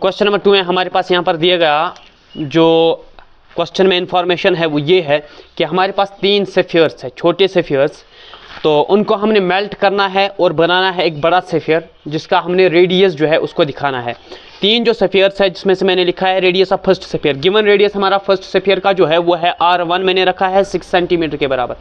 Question number 2 में हमारे पास यहाँ पर दिया गया जो क्वेश्चन में इंफॉर्मेशन है वो ये है कि हमारे पास 3 सेफियर्स है, छोटे सेफियर्स, तो उनको हमने मेल्ट करना है और बनाना है एक बड़ा सेफियर जिसका हमने रेडियस जो है उसको दिखाना है। 3 जो सेफियर्स है जिसमें से मैंने लिखा है radius of first sphere. Given radius हमारा फर्स्ट सेफियर का जो है वो है R1 मैंने रखा है 6 सेंटीमीटर के बराबर।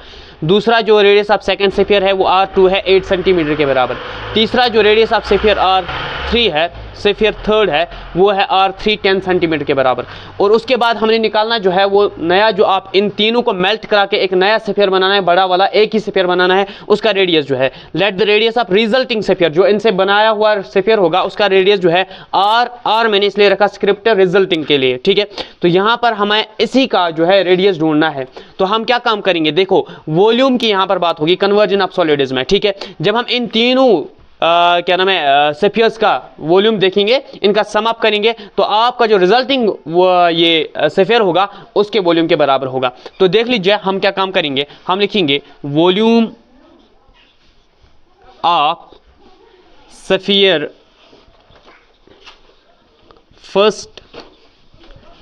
दूसरा जो रेडियस ऑफ सेकंड सेफियर है वो R2 है 8 सेंटीमीटर के बराबर। तीसरा जो रेडियस ऑफ सेफियर R3 है, सेफियर थर्ड है, वो है R3 10 सेंटीमीटर के बराबर। और उसके बाद हमने निकालना जो है वो नया, जो आप इन तीनों को मेल्ट करा के एक नया सेफियर बनाना है, बड़ा वाला एक ही सेफियर बनाना है, उसका रेडियस जो है let the radius of resulting sphere, जो इनसे बनाया हुआ सेफियर होगा उसका रेडियस जो है R मैंने इसलिए रखा स्क्रिप्ट रिजल्टिंग के लिए, ठीक है। तो यहां पर हमें इसी का जो है रेडियस ढूंढना है। तो हम क्या काम करेंगे, देखो वॉल्यूम की यहां पर बात होगी कन्वर्जन ऑफ सॉलिड्स में, ठीक है। जब हम इन तीनों क्या नाम है सेफियर्स का वॉल्यूम देखेंगे, इनका सम अप करेंगे, तो आपका जो रिजल्टिंग ये सेफियर होगा उसके वॉल्यूम के बराबर होगा। तो देख लीजिए हम क्या काम करेंगे, हम लिखेंगे volume of sphere first,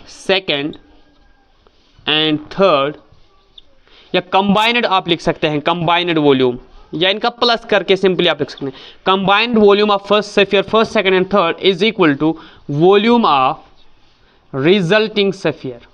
second and third, या कंबाइंड आप लिख सकते हैं, कंबाइंड वॉल्यूम, या इनका प्लस करके सिंपली आप लिख सकते हैं। Combined volume of first sphere first, second and third is equal to volume of resulting sphere.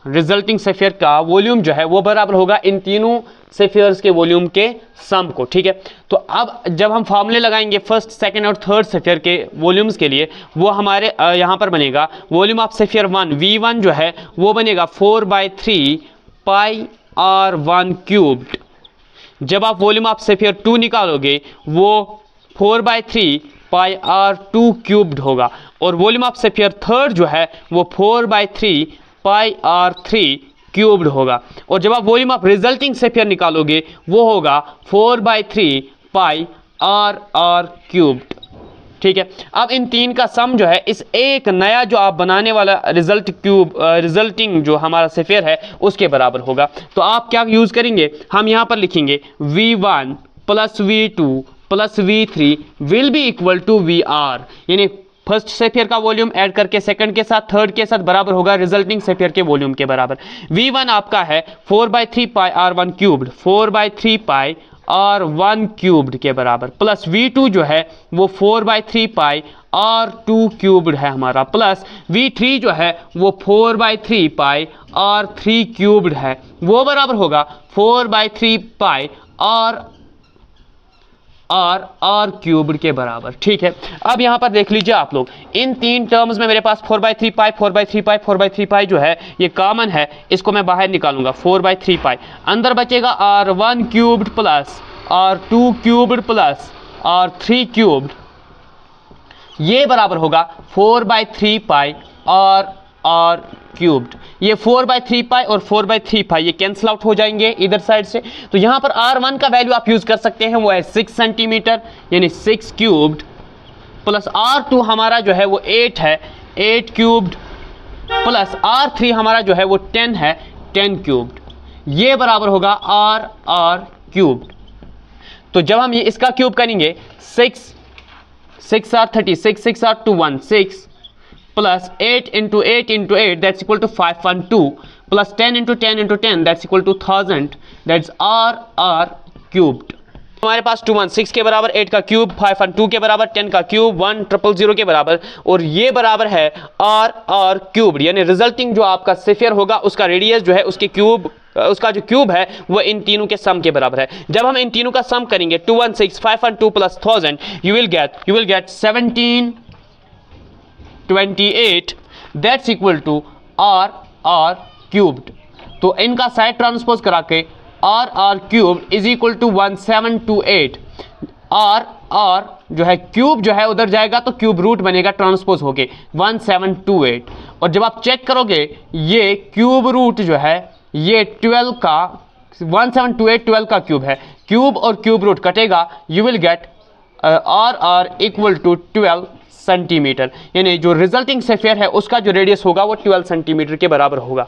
Resulting sphere का वॉल्यूम जो है वो बराबर होगा इन तीनों सेफियर्स के वॉल्यूम के सम को, ठीक है। तो अब जब हम फार्मूले लगाएंगे फर्स्ट, सेकंड और थर्ड सेफियर के वॉल्यूम्स के लिए, वो हमारे यहां पर बनेगा वॉल्यूम ऑफ सेफियर 1 V1 जो है वो बनेगा 4/3 पाई R1 क्यूब्ड। जब आप वॉल्यूम ऑफ सेफियर 2 निकालोगे वो 4/3 पाई R2 क्यूब्ड होगा, और वॉल्यूम ऑफ सेफियर थर्ड जो है वो 4/3 पाई R3 क्यूब्ड होगा। और जब आप वॉल्यूम ऑफ रिजल्टिंग सेफियर निकालोगे वो होगा 4/3 पाई R क्यूब्ड, ठीक है। अब इन तीन का सम जो है इस एक नया जो आप बनाने वाला रिजल्टिंग जो हमारा सेफियर है उसके बराबर होगा। तो आप क्या यूज करेंगे, हम यहां पर लिखेंगे V1 plus V2 plus V3 will be equal to VR, यानी फर्स्ट सेफियर का वॉल्यूम ऐड करके सेकंड के साथ थर्ड के साथ बराबर होगा रिजल्टिंग सेफियर के वॉल्यूम के बराबर। V1 आपका है 4/3 पाई R1 क्यूब्ड, 4/3 पाई R1 क्यूब्ड के बराबर, प्लस V2 जो है वो 4/3 पाई R2 क्यूब्ड है हमारा, प्लस V3 जो है वो 4/3 पाई R3 क्यूब्ड है, वो बराबर होगा 4/3 पाई R क्यूब्ड के बराबर, ठीक है। अब यहां पर देख लीजिए आप लोग, इन तीन टर्म्स में मेरे पास 4/3 पाई 4/3 पाई 4/3 पाई जो है ये कॉमन है, इसको मैं बाहर निकालूंगा 4/3 पाई, अंदर बचेगा R1 cubed plus R2 cubed plus R3 cubed, ये बराबर होगा 4/3 पाई R क्यूब्ड। ये 4/3 पाई और 4/3 पाई ये कैंसिल आउट हो जाएंगे इधर साइड से। तो यहां पर R1 का वैल्यू आप यूज कर सकते हैं, वो है 6 सेंटीमीटर यानी 6 क्यूब्ड, प्लस R2 हमारा जो है वो 8 है, 8 क्यूब्ड, प्लस R3 हमारा जो है वो 10 है, 10 क्यूब्ड, ये बराबर होगा R क्यूब्ड। तो जब हम ये इसका क्यूब करेंगे 6 R 36, 6 R 216 plus 8 into 8 into 8 that's equal to 512 plus 10 into 10 into 10 that's equal to 1000, that's R cubed। हमारे पास 216 के बराबर 8 का क्यूब, 512 के बराबर 10 का क्यूब, 1000 के बराबर, और ये बराबर है R क्यूब्ड, यानी रिजल्टिंग जो आपका सेफियर होगा उसका रेडियस जो है उसके क्यूब, उसका जो क्यूब है वो इन तीनों के सम के बराबर है। जब हम इन तीनों का सम करेंगे 216, 512 plus 1000 you will get 1728 that's equal to R cubed. तो इनका साइड ट्रांसपोज करा के R cubed is equal to 1728। R जो है क्यूब जो है उधर जाएगा तो क्यूब रूट बनेगा ट्रांसपोज होके 1728, और जब आप चेक करोगे ये क्यूब रूट जो है ये 12 का 1728 12 का क्यूब है, क्यूब और क्यूब रूट कटेगा, you will get R equal to 12 centimetre, यानी जो रिजल्टिंग सेफियर है उसका जो रेडियस होगा वो 12 सेंटीमीटर के बराबर होगा।